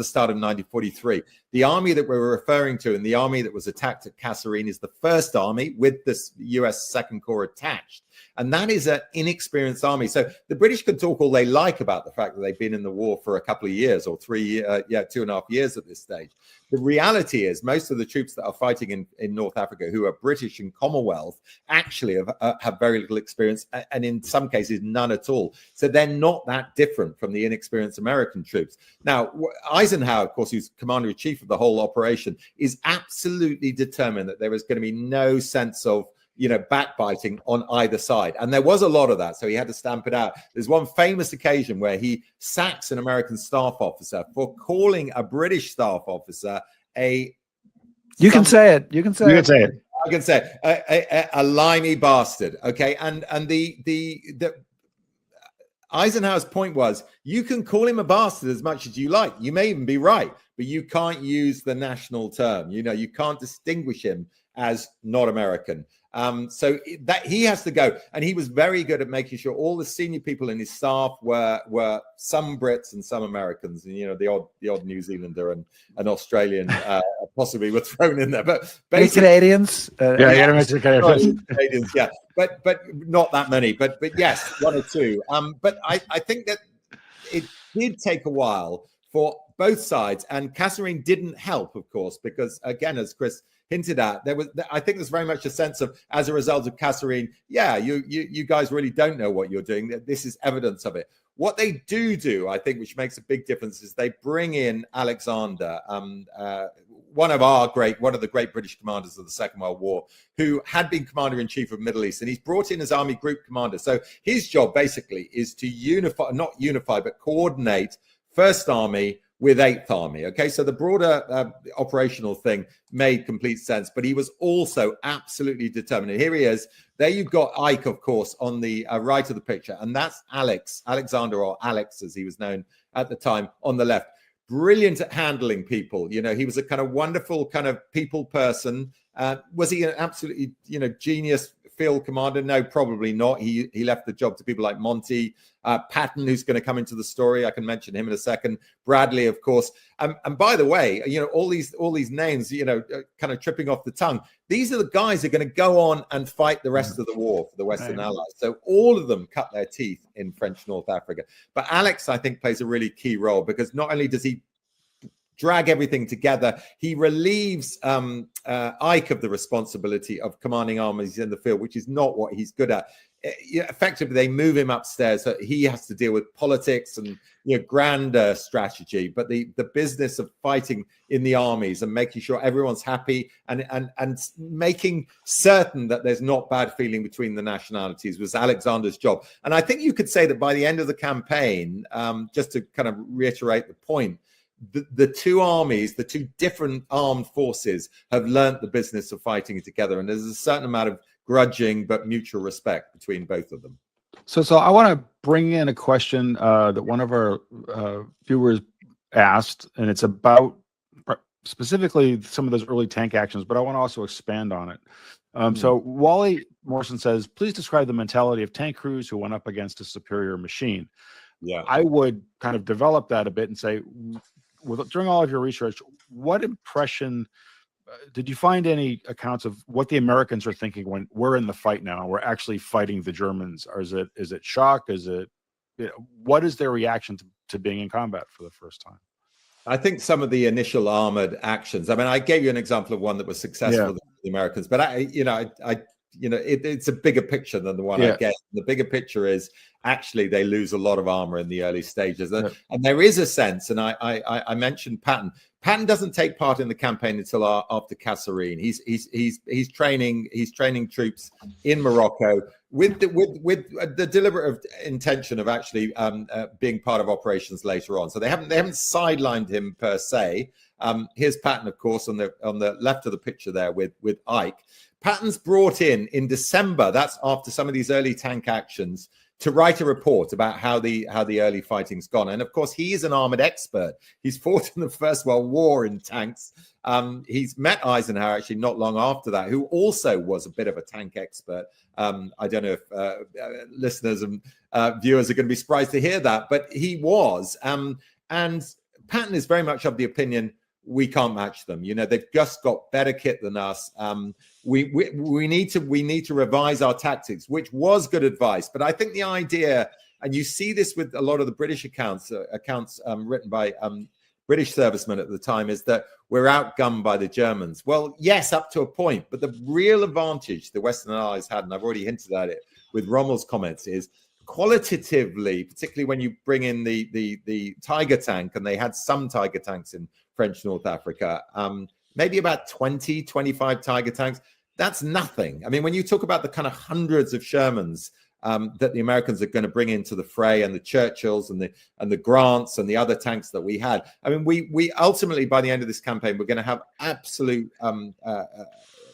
start of 1943. The army that we're referring to and the army that was attacked at Kasserine is the first army with this US Second Corps attached. And that is an inexperienced army. So the British can talk all they like about the fact that they've been in the war for a couple of years or 2.5 years at this stage. The reality is most of the troops that are fighting in North Africa who are British and Commonwealth actually have very little experience, and in some cases none at all. So they're not that different from the inexperienced American troops. Now, Eisenhower, of course, who's commander-in-chief of the whole operation, is absolutely determined that there is going to be no sense of backbiting on either side. And there was a lot of that, so he had to stamp it out. There's one famous occasion where he sacks an American staff officer for calling a British staff officer You can say it. I can say a limey bastard. Okay, and the Eisenhower's point was, you can call him a bastard as much as you like. You may even be right, but you can't use the national term. You can't distinguish him as not American. So that he has to go, and he was very good at making sure all the senior people in his staff were some Brits and some Americans, and the odd New Zealander and an Australian possibly were thrown in there, but basically Canadians, Canadians, yeah, but not that many, but yes, one or two. But I think that it did take a while for both sides, and Kasserine didn't help, of course, because again, as Chris hinted at, I think there's very much a sense of, as a result of Kasserine, you guys really don't know what you're doing. This is evidence of it. What they do, I think, which makes a big difference, is they bring in Alexander, one of the great British commanders of the Second World War, who had been commander-in-chief of Middle East, and he's brought in as army group commander. So his job basically is to not unify, but coordinate First Army with 8th Army. Okay, so the broader operational thing made complete sense, but he was also absolutely determined. And here he is. There you've got Ike, of course, on the right of the picture, and that's Alexander, or Alex as he was known at the time, on the left. Brilliant at handling people. He was a kind of wonderful kind of people person. Was he an absolutely genius field commander? No, probably not. He left the job to people like Monty, Patton, who's going to come into the story. I can mention him in a second. Bradley, of course. And by the way, all these names, kind of tripping off the tongue. These are the guys who are going to go on and fight the rest of the war for the Western Allies. So all of them cut their teeth in French North Africa. But Alex, I think, plays a really key role, because not only does he drag everything together, he relieves Ike of the responsibility of commanding armies in the field, which is not what he's good at. Effectively, they move him upstairs, so he has to deal with politics and grander strategy, but the business of fighting in the armies and making sure everyone's happy and making certain that there's not bad feeling between the nationalities was Alexander's job. And I think you could say that by the end of the campaign, just to kind of reiterate the point, the two armies, the two different armed forces, have learnt the business of fighting together, and there's a certain amount of grudging but mutual respect between both of them. So I want to bring in a question that one of our viewers asked, and it's about specifically some of those early tank actions, but I want to also expand on it. So Wally Morrison says, please describe the mentality of tank crews who went up against a superior machine. Yeah, I would kind of develop that a bit and say, during all of your research, what impression did you find any accounts of what the Americans are thinking when we're in the fight now? We're actually fighting the Germans. Or is it shock? Is it, what is their reaction to being in combat for the first time? I think some of the initial armored actions. I mean, I gave you an example of one that was successful for the Americans, but it's a bigger picture than the one I gave. The bigger picture is actually they lose a lot of armor in the early stages, and there is a sense. And I mentioned Patton. Patton doesn't take part in the campaign until after Kasserine. He's training troops in Morocco with the deliberate intention of actually being part of operations later on. So they haven't sidelined him per se. Here's Patton, of course, on the left of the picture there with Ike. Patton's brought in December. That's after some of these early tank actions, to write a report about how the early fighting's gone. And of course, he is an armored expert. He's fought in the First World War in tanks. He's met Eisenhower actually not long after that, who also was a bit of a tank expert. I don't know if listeners viewers are going to be surprised to hear that, but he was. And Patton is very much of the opinion we can't match them. You know, they've just got better kit than us. We need to revise our tactics, which was good advice. But I think the idea, and you see this with a lot of the British accounts written by British servicemen at the time, is that we're outgunned by the Germans. Well, yes, up to a point, but the real advantage the Western Allies had, and I've already hinted at it with Rommel's comments, is qualitatively, particularly when you bring in the Tiger tank, and they had some Tiger tanks in French North Africa, maybe about 20, 25 Tiger tanks. That's nothing. I mean, when you talk about the kind of hundreds of Shermans that the Americans are going to bring into the fray, and the Churchills and the Grants and the other tanks that we had, I mean, we ultimately, by the end of this campaign, we're going to have absolute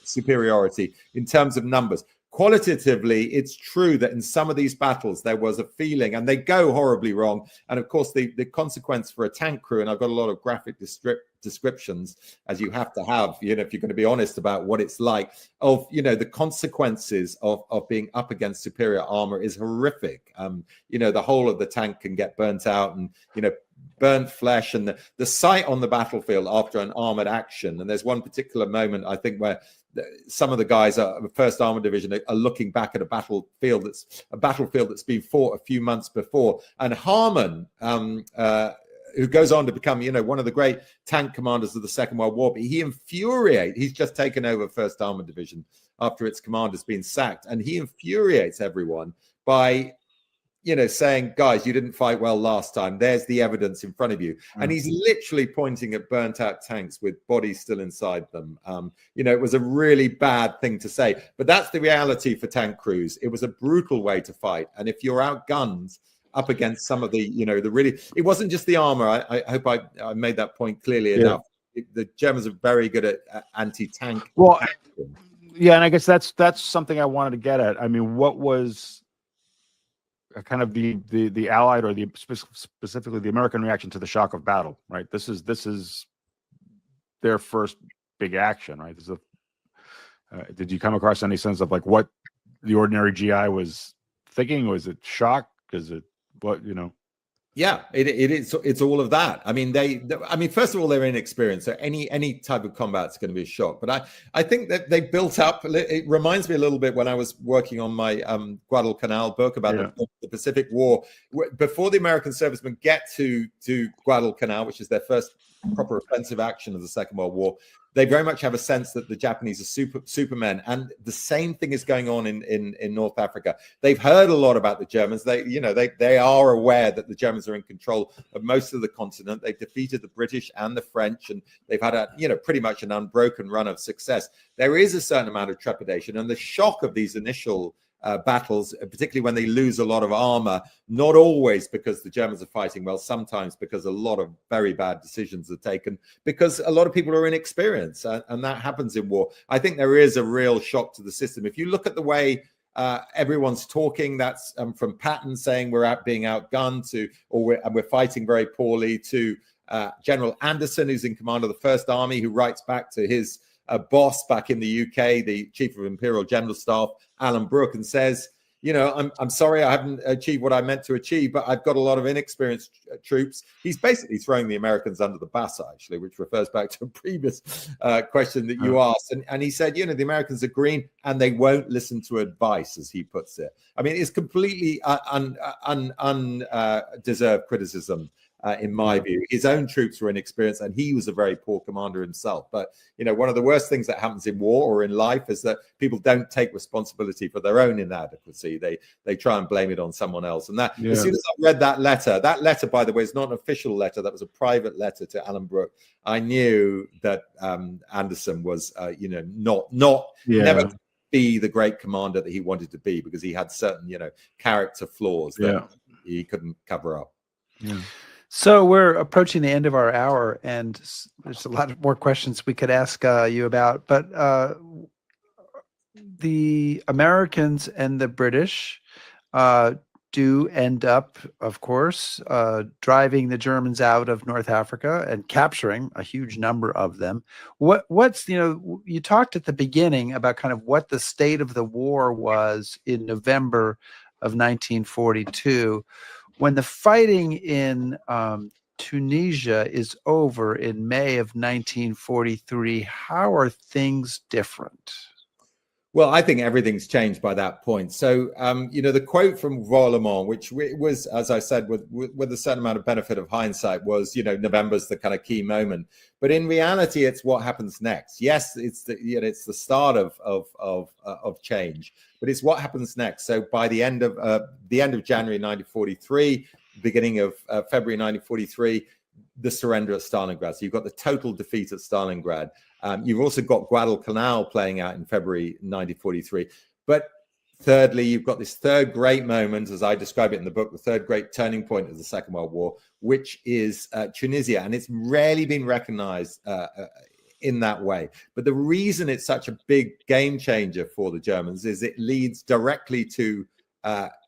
superiority in terms of numbers. Qualitatively, it's true that in some of these battles there was a feeling, and they go horribly wrong. And of course, the consequence for a tank crew, and I've got a lot of graphic descriptions, as you have to have, you know, if you're going to be honest about what it's like, of, you know, the consequences of being up against superior armor is horrific. You know, the whole of the tank can get burnt out, and, you know, burnt flesh, and the sight on the battlefield after an armored action. And there's one particular moment, I think, where some of the guys at the First Armored Division are looking back at a battlefield that's been fought a few months before, and Harman, who goes on to become, you know, one of the great tank commanders of the Second World War, but he's just taken over First Armored Division after its commander's been sacked, and he infuriates everyone by, you know, saying, guys, you didn't fight well last time. There's the evidence in front of you. And he's literally pointing at burnt out tanks with bodies still inside them. You know, it was a really bad thing to say, but that's the reality for tank crews. It was a brutal way to fight. And if you're outgunned up against some of the, you know, it wasn't just the armor. I hope I made that point clearly enough. The Germans are very good at anti-tank. Well, yeah, and I guess that's something I wanted to get at. I mean, what was kind of the Allied, or specifically the American reaction to the shock of battle, right? This is their first big action, right? Did you come across any sense of like what the ordinary GI was thinking? Was it shock? Is it what, you know? Yeah, it's all of that. I mean, first of all, they're inexperienced, so any type of combat is going to be a shock. But I think that they built up. It reminds me a little bit when I was working on my Guadalcanal book about the Pacific War. Before the American servicemen get to Guadalcanal, which is their first proper offensive action of the Second World War, they very much have a sense that the Japanese are supermen, and the same thing is going on in North Africa. They've heard a lot about the Germans. They are aware that the Germans are in control of most of the continent. They've defeated the British and the French, and they've had pretty much an unbroken run of success. There is a certain amount of trepidation, and the shock of these initial battles, particularly when they lose a lot of armor, not always because the Germans are fighting well, sometimes because a lot of very bad decisions are taken because a lot of people are inexperienced, and that happens in war. I think there is a real shock to the system. If you look at the way everyone's talking, that's from Patton saying we're being outgunned to, we're fighting very poorly, to General Anderson, who's in command of the First Army, who writes back to his boss back in the UK, the Chief of Imperial General Staff, Alan Brooke, and says, you know, I'm sorry I haven't achieved what I meant to achieve, but I've got a lot of inexperienced troops. He's basically throwing the Americans under the bus, actually, which refers back to a previous question that you asked. And he said, you know, the Americans are green and they won't listen to advice, as he puts it. I mean, it's completely undeserved criticism. In my view, his own troops were inexperienced, and he was a very poor commander himself. But, you know, one of the worst things that happens in war or in life is that people don't take responsibility for their own inadequacy. They try and blame it on someone else. And that, as soon as I read that letter, by the way, is not an official letter. That was a private letter to Alan Brooke. I knew that Anderson was, never be the great commander that he wanted to be, because he had certain, you know, character flaws that he couldn't cover up. Yeah. So we're approaching the end of our hour, and there's a lot more questions we could ask you about. But the Americans and the British do end up, of course, driving the Germans out of North Africa and capturing a huge number of them. What's, you know, you talked at the beginning about kind of what the state of the war was in November of 1942. When the fighting in Tunisia is over in May of 1943, how are things different? Well, I think everything's changed by that point. So, the quote from Royalement, which was, as I said, with a certain amount of benefit of hindsight, was, November's the kind of key moment. But in reality, it's what happens next. Yes, it's the start of change, but it's what happens next. So, by the end of January 1943, beginning of February 1943. The surrender at Stalingrad. So you've got the total defeat at Stalingrad. You've also got Guadalcanal playing out in February 1943. But thirdly, you've got this third great moment, as I describe it in the book, the third great turning point of the Second World War, which is Tunisia. And it's rarely been recognized in that way. But the reason it's such a big game changer for the Germans is it leads directly to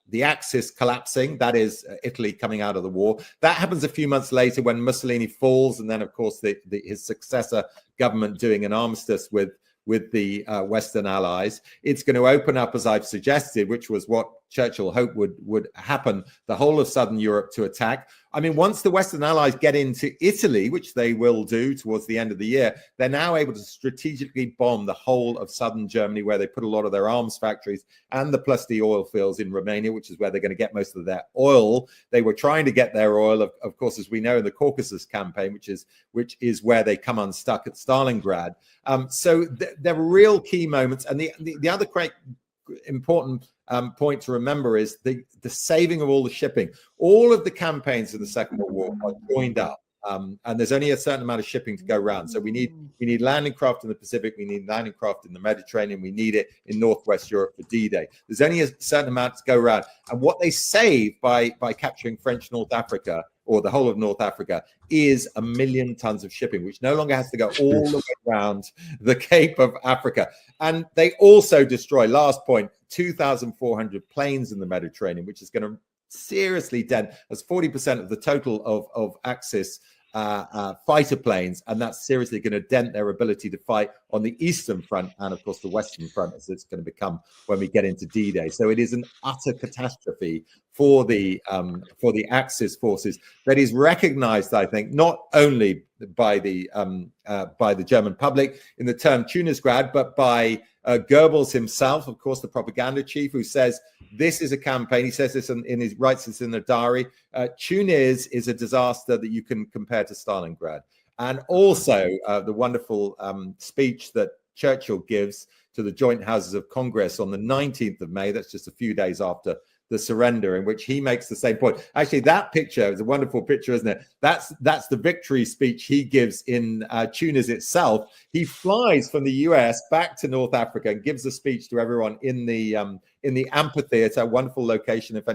the Axis collapsing, that is Italy coming out of the war. That happens a few months later when Mussolini falls, and then, of course, his successor government doing an armistice with the Western Allies. It's going to open up, as I've suggested, which was what Churchill hoped would happen, the whole of Southern Europe to attack. I mean, once the Western Allies get into Italy, which they will do towards the end of the year, they're now able to strategically bomb the whole of southern Germany, where they put a lot of their arms factories, and the Ploesti oil fields in Romania, which is where they're going to get most of their oil. They were trying to get their oil, of course, as we know, in the Caucasus campaign, which is where they come unstuck at Stalingrad. So they're real key moments. And the other quite important point to remember is the saving of all the shipping. All of the campaigns in the Second World War are joined up, and there's only a certain amount of shipping to go around. So we need landing craft in the Pacific, we need landing craft in the Mediterranean, we need it in Northwest Europe for D-Day. There's only a certain amount to go around, and what they save by capturing French North Africa, or the whole of North Africa, is 1 million tons of shipping, which no longer has to go all the way around the Cape of Africa. And they also destroy, last point, 2,400 planes in the Mediterranean, which is going to seriously dent, as 40% of the total of Axis fighter planes, and that's seriously going to dent their ability to fight on the Eastern Front and, of course, the Western Front, as it's going to become when we get into D-Day. So it is an utter catastrophe for the Axis forces that is recognized, I think, not only by the German public in the term Tunisgrad, but by Goebbels himself, of course, the propaganda chief, who says this is a campaign. He says this in his writes this in the diary. Tunis is a disaster that you can compare to Stalingrad. And also the wonderful speech that Churchill gives to the Joint Houses of Congress on the 19th of May. That's just a few days after the surrender, in which he makes the same point. Actually, that picture is a wonderful picture, isn't it? That's the victory speech he gives in Tunis itself. He flies from the US back to North Africa and gives a speech to everyone in the amphitheater, a wonderful location. If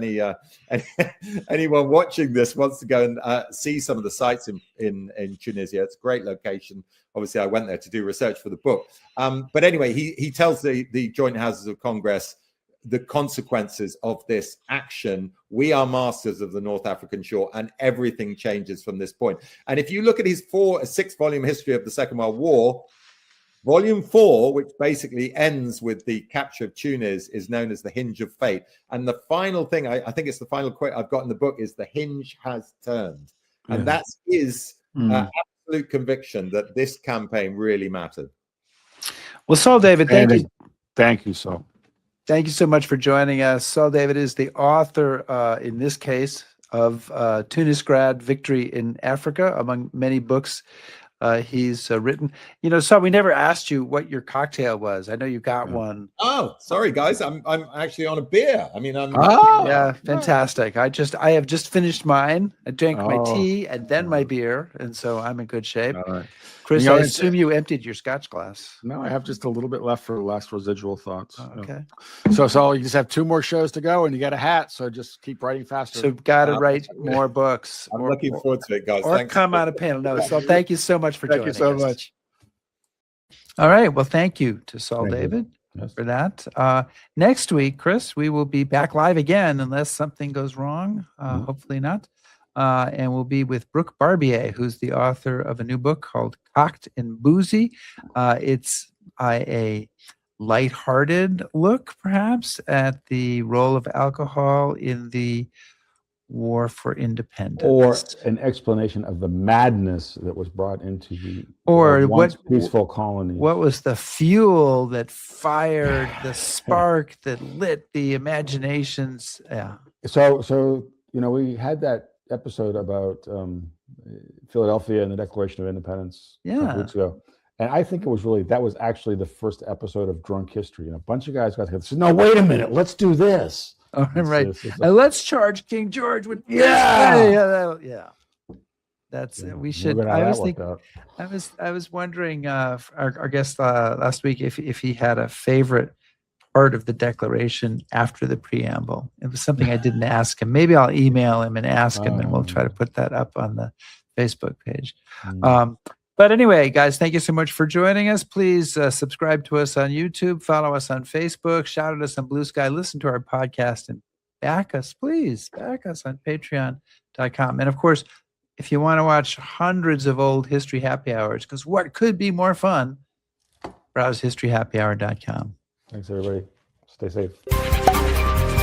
anyone watching this wants to go and see some of the sites in Tunisia, it's a great location. Obviously, I went there to do research for the book. But anyway, he tells the Joint Houses of Congress the consequences of this action. We are masters of the North African shore, and everything changes from this point. And if you look at his 6-volume history of the Second World War, Volume 4, which basically ends with the capture of Tunis, is known as the Hinge of Fate. And the final thing, I think it's the final quote I've got in the book, is the hinge has turned. And that's his absolute conviction that this campaign really mattered. Well, Saul David, thank you. Thank you, Saul. Thank you so much for joining us. Saul David is the author, in this case, of Tunisgrad, Victory in Africa, among many books he's written. Saul, we never asked you what your cocktail was. I know you got one. Oh, sorry, guys. I'm actually on a beer. I mean, yeah, fantastic. I have just finished mine. I drank my tea and then my beer, and so I'm in good shape. All right. Chris, I assume you emptied your scotch glass. No, I have just a little bit left for last residual thoughts. Oh, okay. So you just have 2 more shows to go, and you got a hat. So just keep writing faster. So got to write more books. I'm looking forward to it, guys. Or come on a panel. No, so thank you so much for joining us. Thank you so much. All right. Well, thank you to Saul David for that. Next week, Chris, we will be back live again, unless something goes wrong. Hopefully not. And we'll be with Brooke Barbier, who's the author of a new book called Cocked and Boozy. It's a lighthearted look, perhaps, at the role of alcohol in the war for independence, or an explanation of the madness that was brought into the or once what peaceful colonies. What was the fuel that fired the spark that lit the imaginations? Yeah. So we had that episode about Philadelphia and the Declaration of Independence a couple weeks ago. And I think that was actually the first episode of Drunk History. And a bunch of guys got together and said, no, wait a minute, let's do this. Oh, right. And let's charge King George with yeah. That's we should. I was wondering, our guest last week, if he had a favorite part of the Declaration after the preamble. It was something I didn't ask him. Maybe I'll email him and ask him, and we'll try to put that up on the Facebook page. But anyway, guys, thank you so much for joining us. Please subscribe to us on YouTube, follow us on Facebook, shout at us on Blue Sky, listen to our podcast, and back us, please. Back us on patreon.com. And of course, if you want to watch hundreds of old history happy hours, because what could be more fun, browse historyhappyhour.com. Thanks, everybody. Stay safe.